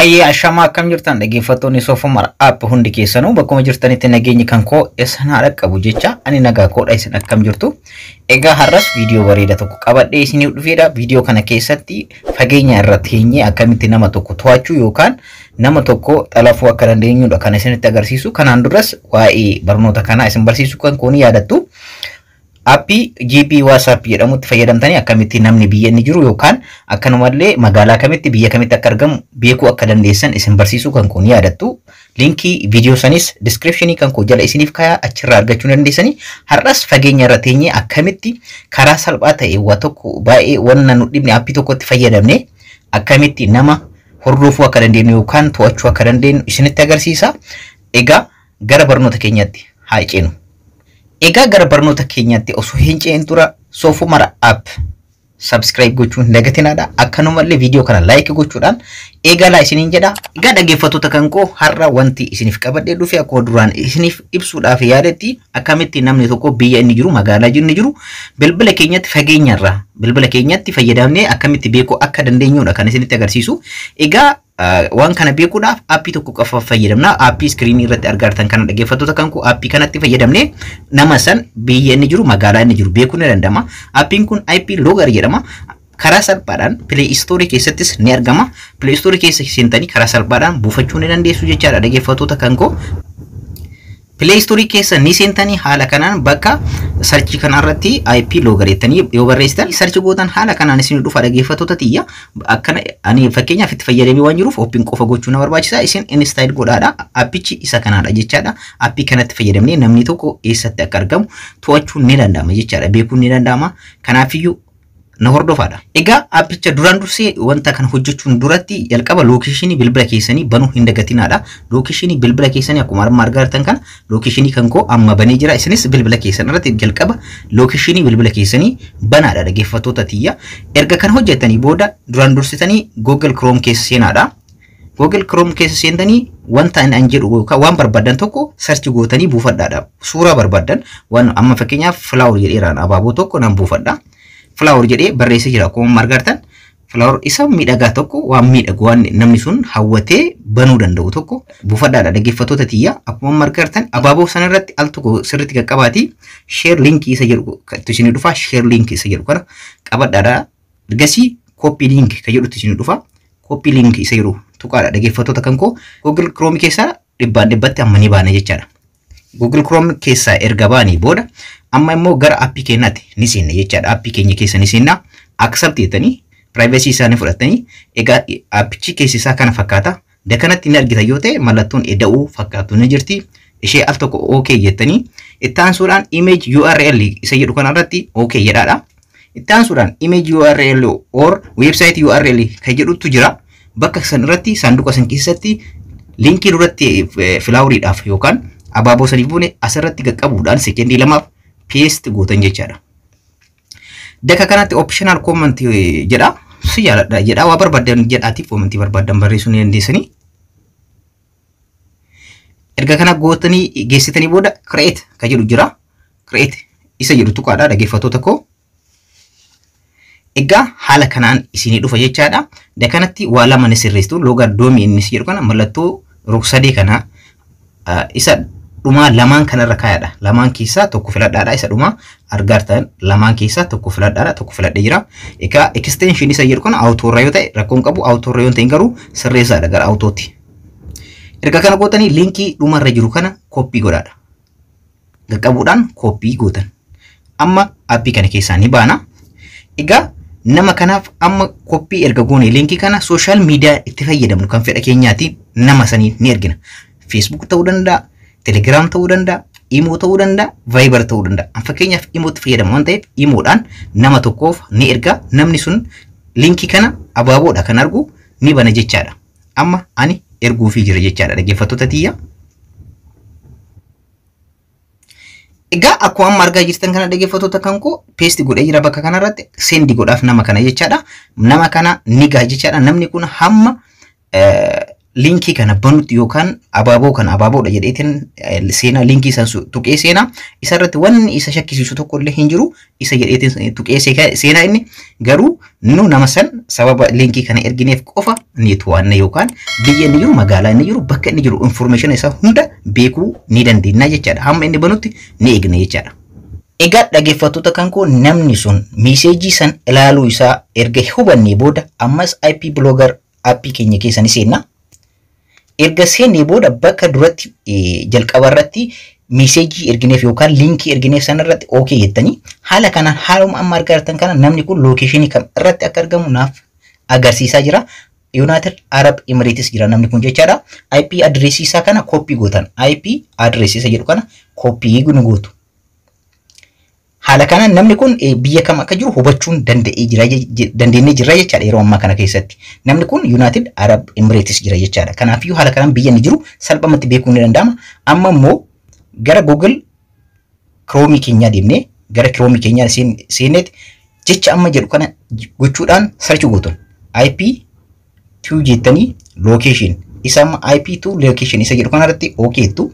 Ayya ashama akkam jirtan dhaggeeffattoonni soofumar app hundi keessanuu bakkuma jirtanitti nageenyi kan koo eessanaa dhaqqabu jecha ani nagaa koodha isin akkam jirtu. Egaa har'as viidiyoo bareeda tokko qabadhee isiniif dhufeedha. Viidiyoo kana keessatti fageenya irratti heenyee akkamitti nama tokko to'achuu yookaan nama tokko xalafuu akka dandeenyudha kan isinitti agarsiisu. Kanaan duras waa'ee barnoota kanaa isin barsiisuu kan kooni yaadattu. Appii GP WhatsApp jedhamutti fayyadamtanii akkamitti namni biyya inni jiru yookaan akkanumallee magaalaa kamitti biyya kamitti akka argamu beekuu akka dandeessan isin barsiisuu kan kun yaadattu. Linkii viidiyoo sanis descriptionii kan koo jala isiniif kaayaa achirraa argachuu dandeessanii. Har'as fageenya irra teenyee akkamitti karaa salphaa ta'e waa tokko baay'ee wanna nu dhibne appii tokkotti fayyadamne akkamitti nama hordofuu akka dandeenyu yookaan to'achuu akka dandeenyu isinitti agarsiisa. Egaa gara barnoota keenyaatti haa ceenu. Egaa gara barnoota keenyaatti osoo hin ce'in dura soofumar app subscribe gochuun dagatinaadha. Akkanumallee viidiyoo kana like gochuudhaan eegalaa isiniin jedha. Egaa dhaggeeffattoota kan koo har'a wanti isiniif qabadhee dhufe akkuma duraan isiniif ibsuudhaaf yaadetti akkamitti namni tokko biyya inni jiru magaalaa inni jiru bilbila keenyatti fageenyarraa bilbila keenyatti fayyadamnee akkamitti beekuu akka dandeenyudha kan isinitti agarsiisu. Egaa waan kana beekuudhaaf appii tokko qofa fayyadamna. Appii screen irratti argartan kana dhaggeeffattoota kan koo appii kanatti fayyadamne nama san biyya inni jiru magaalaa inni jiru beekuu ni danda'ama. Appiin kun IP Logger jedhama. Karaa salphaadhaan Play Store keessattis ni argama. Play Store keessa seentanii karaa salphaadhaan buufachuu ni dandeessu jechaadha dhaggeeffattoota kan koo. Play Store keessa ni seentanii haala kanaan bakka search kanarratti IP Logger jettanii yoo barreessitan search gootan haala kanaan isin dhufa dhaggeeffattoota tiyya. Akkana ani fakkeenyaaf itti fayyadamee waan jiruuf open qofa gochuu na barbaachisa. Isin install godhaadha. Appichi isa kanaadha jechaadha. Appii kanatti fayyadamnee namni tokko eessatti akka argamu to'achuun ni danda'ama jechaadha. Beekuun ni danda'ama. Kanaafiyyuu na hordofaadha. Egaa appicha duraan dursee wanta kana hojjechuun duratti jalqaba location bilbila keessanii banuu hin dagatinaadha. Location bilbila keessanii akkuma argartan kana location kan koo amma banee jira. Isinis bilbila keessan irratti jalqaba location bilbila keessanii banaadha dhaggeeffattoota tiyya. Erga kan hojjetanii booda duraan dursitanii Google Chrome keessa seenaadha. Google Chrome keessa seentanii wanta an jedhu yookaan waan barbaadan tokko search gootanii buufadhaadha. Suuraa barbaadan waan amma fakkeenyaaf flower jedheeraan abaaboo tokko nan buufadha. Flower jedhee barreessee jira akkuma argartan. Flower isa miidhagaa tokko waan miidhagu waan namni sun hawwatee banuu danda'u tokko buufadhaadha dhaggeeffattoota tiyya. Akkuma argartan abaaboo sana irratti al tokko sirriitti qaqqabaati. Share link isa jedhu isin dhufa. Share link isa jedhu kana qabadhaadha. Ergasii copy link ka jedhutti isin dhufa. Copy link isa jedhu tuqaadha dhaggeeffattoota kan koo. Google Chrome keessa dhibbatti amma ni baana jechaadha. Google Chrome keessa erga baanii booda amma immoo gara appii keenyaatti ni seenna jechaadha. Appii keenya keessa ni seenna. Accept jettanii privacy isaanii fudhatanii egaa appichi keessi isaa kana fakkaata. Dakanatti ni argita yoo ta'e mallattoon eda'uu fakkaatu ni jirti. Ishee al tokko okay jettanii itti aansuudhaan image URL isa jedhu kanarratti okay jedhaadha. Itti aansuudhaan image URL or website URL kan jedhutu jira. Bakka san irratti saanduqa san keessatti linkii duratti filaawuriidhaaf yookaan abaaboo sanii buune asirratti qaqqabuudhaan sekendii lamaaf paste gootan jechaadha. Daka kanatti optional comment jedha. Si jaaladha jedha. Waa barbaadan jedhaatiif comment barbaadan barreessuu ni dandeessanii. Erga kana gootanii geessitanii booda create ka jedhu jira. Create isa jedhu tuqaadha dhaggeeffattoota koo. Egaa haala kanaan isinii dhufa jechaadha. Dakanatti waa lama ni sirreessitu. Logger doomii innis jedhu kana mallattoo rog-sadee kana isa dhuma lamaan kanarra kaayadha. Lamaan keessaa tokko filadhaadha. Isa dhuma argartan lamaan keessaa tokko filadhaadha. Tokko filadhee jira. Egaa extension isa jedhu kana auto irra yoo ta'e rakkoon qabu auto irra yoo ta'e garuu sirreessaadha gara autotti. Erga kana gootanii linkii dhumarra jiru kana copy godhaadha. Qaqqabuudhaan copy gootan. Amma appii kana keessaa ni baana. Egaa nama kanaaf amma copy erga goone linkii kana social media itti fayyadamnu kan fedha keenyaatti nama sanii ni argina. Facebook ta'uu danda'a. Telegram ta'uu danda'a, Imo ta'uu danda'a, Viber ta'uu danda'a. Fakkeenyaaf Imotti fayyadamu waan ta'eef Imoodhaan nama tokkoof ni erga. Namni sun linkii kana abaaboodha kan argu ni bana jechaadha. Amma ani erguufii jira jechaadha dhaggeeffattoota tiyya. Egaa akkuma amma argaa jirtan kana dhaggeeffattoota kan koo paste godhee jira bakka kanarratti send godhaaf nama kana jechaadha. Nama kana ni gaa jechaadha. Namni kun hamma linkii kana banutti yookaan abaaboo kana abaaboodha jedheetiin seenaa linkii san tuqee seenaa isarratti wanni isa shakkisiisu tokko illee hin jiru isa jedheetiin tuqee seenaa inni garuu nu nama san sababa linkii kana ergineef qofa ni to'anna yookaan biyya inni jiru magaalaa inni jiru bakka inni jiru information isaa hunda beekuu ni dandeenya jechaadha hamma inni banutti ni eegna jechaadha. Egaa dhaggeeffattoota kan koo namni sun meeseejii san ilaaluu isaa erga hubannee booda ammas IP blogger appii keenya keessa ni seenna. Erga seennee booda bakka duratti jalqaba irratti meeseejii ergineef yookaan linkii ergineef sana irratti okay jettanii haala kanaan haaluma amma argaa jirtan kana namni kun location kam irratti akka argamu naaf agarsiisaa jira. United Arab Emirates jira namni kun jechaadha. IP address isaa kana copy gootan. IP address isa jedhu kana copy gootu. Haala kanaan namni kun biyya kam akka jiru hubachuun dandeenye jira jechaadha yeroo ammaa kana keessatti. Namni kun United Arab Emirates jira jechaadha. Kanaafiyyuu haala kanaan biyya inni jiru salphumatti beekuun ni danda'ama. Amma immoo gara Google Chrome keenyaa deemnee gara Chrome keenyaa seenneeti jecha amma jedhu kana gochuudhaan search gootun. IP2 jettanii location isa amma IP2 location isa jedhu kanarratti okay jettu.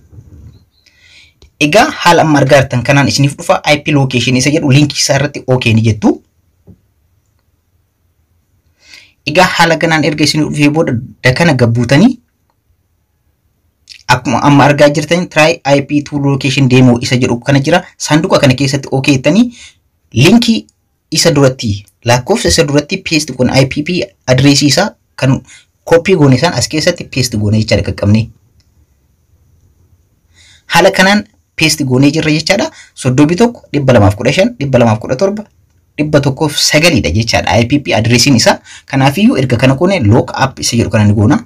Egaa haala amma argaa jirtan kanaan isiniif dhufa IP location isa jedhu linkii isaa irratti okay ni jettu. Egaa haala kanaan erga isiniif dhufee booda dakana gabbuutanii akkuma amma argaa jirtan try IP2 location demo isa jedhu kana jira sanduuqa kana keessatti okay jettanii linkii isa duratti lakkoofsa isa duratti paste kun IPP address isaa kan copy goone san as keessatti paste goone jechaadha qaqqabne. Haala kanaan paste goone jirra jechaadha. 31 215 217 109 dha jechaadha IPP addressin isaa. Kanaafiyyuu erga kana goone lock up isa jedhu kana ni goona.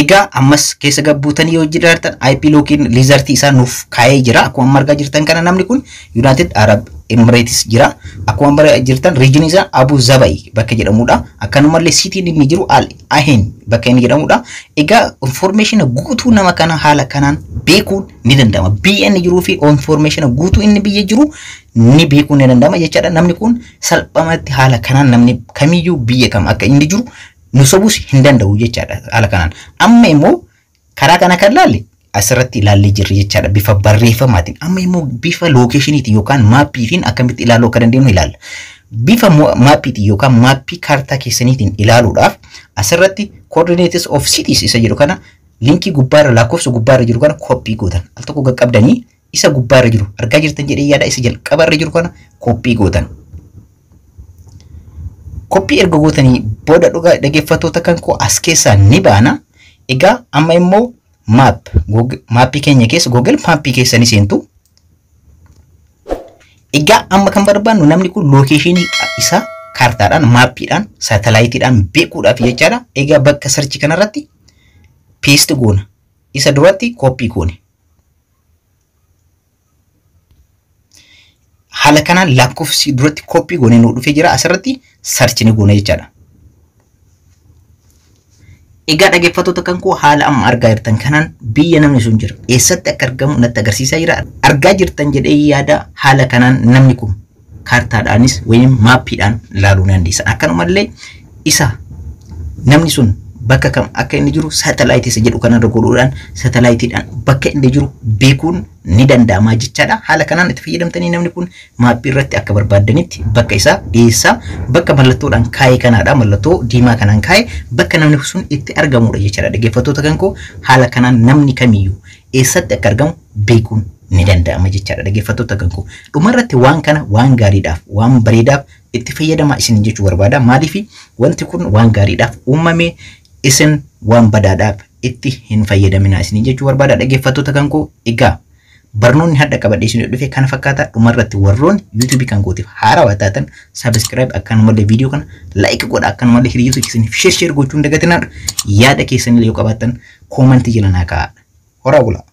Egaa ammas keessa gabbuutanii yoo jiraatan IP login lizard isaa nuuf kaayee jira. Akkuma argaa jirtan kana namni kun United Arab Emirates jira. Akkuma argaa jirtan region isaa Abu Dhabi bakka jedhamudha. Akkanumallee city inni jiru Al Ain bakka inni jedhamudha. Egaa information guutuu nama kana haala kanaan beekuun ni danda'ama. Biyya inni jiruu fi information guutuu inni biyya jiru ni beekuun ni danda'ama jechaadha. Namni kun salphumatti haala kanaan namni kamiyyuu biyya kam akka inni jiru nusabus hin danda'u jechaadha haala kanaan. Amma immoo karaa kana kan laalle asirratti ilaallee jirra jechaadha bifa barreeffamaatiin. Amma immoo bifa locationiti yookaan maappiitiin akkamitti ilaaluu akka dandeenyu ilaalla. Bifa maappiitiin yookaan maappii kaartaa keessaniitiin ilaaluudhaaf asirratti coordinates of cities isa jedhu kana linkii gubbaarra lakkoofsa gubbaarra jiru kana copy gootan. Al tokko qaqqabdanii isa gubbaarra jiru argaa jirtan jedhee yaada isa jalqabarra jiru kana copy gootan. Copy erga gootanii booda dhugaa dhaggeeffattoota kan koo as keessaa ni baana. Egaa amma immoo maappii keenya keessa Google maappii keessa ni seentu. Egaa amma kan barbaannu namni kun locationii isaa kaartaadhaan maappiidhaan saatalaayitiidhaan beekuudhaaf jechaadha. Egaa bakka search kanarratti paste goona. Isa duratti copy goone. Haala kanaan lakkoofsi duratti copy goone nu dhufee jira asirratti search ni goone jechaadha. Egaa dhaggeeffattoota kan koo haala amma argaa jirtan kanaan biyya namni sun jira eessatti akka argamu natti agarsiisaa jira. Argaa jirtan jedhee yaada haala kanaan namni kun kaartaadhaanis wayim maappiidhaan ilaaluu ni dandeessan. Akkanumallee isa namni sun bakka kam akka inni jiru satellite isa jedhu kanarra godhuudhaan satelliteidhaan bakka inni jiru beekuun ni danda'ama jechaadha. Haala kanaan itti fayyadamtanii namni kun maappii irratti akka barbaadanitti bakka isaa dhiyeessaa bakka mallattoodhaan kaayee kanaadha mallattoo diimaa kanaan kaayee bakka namni sun itti argamudha jechaadha. Dhaggeeffattoota kan koo haala kanaan namni kamiyyuu eessatti akka argamu beekuun ni danda'ama jechaadha. Dhaggeeffattoota kan koo dhumarratti waan kana waan gaariidhaaf waan bareedaaf itti fayyadamaa isin jechuu barbaada. Maaliif wanti kun waan gaariidhaaf uumame isin waan badaadhaaf itti hin fayyadaminaa isin jechuu barbaada. Dhaggeeffattoota kan koo egaa barnoonni hadda qabadhee isin dhufe kana fakkaata. Dhumarratti warroonni YouTube kan kootiif haarawaa taatan subscribe akkanumallee video kana like godha akkanumallee hiriyoota keessaniif share gochuun dagatinaa yaada keessanii yoo qabaattan comment jala naa kaa'aa. Horaa bulaa.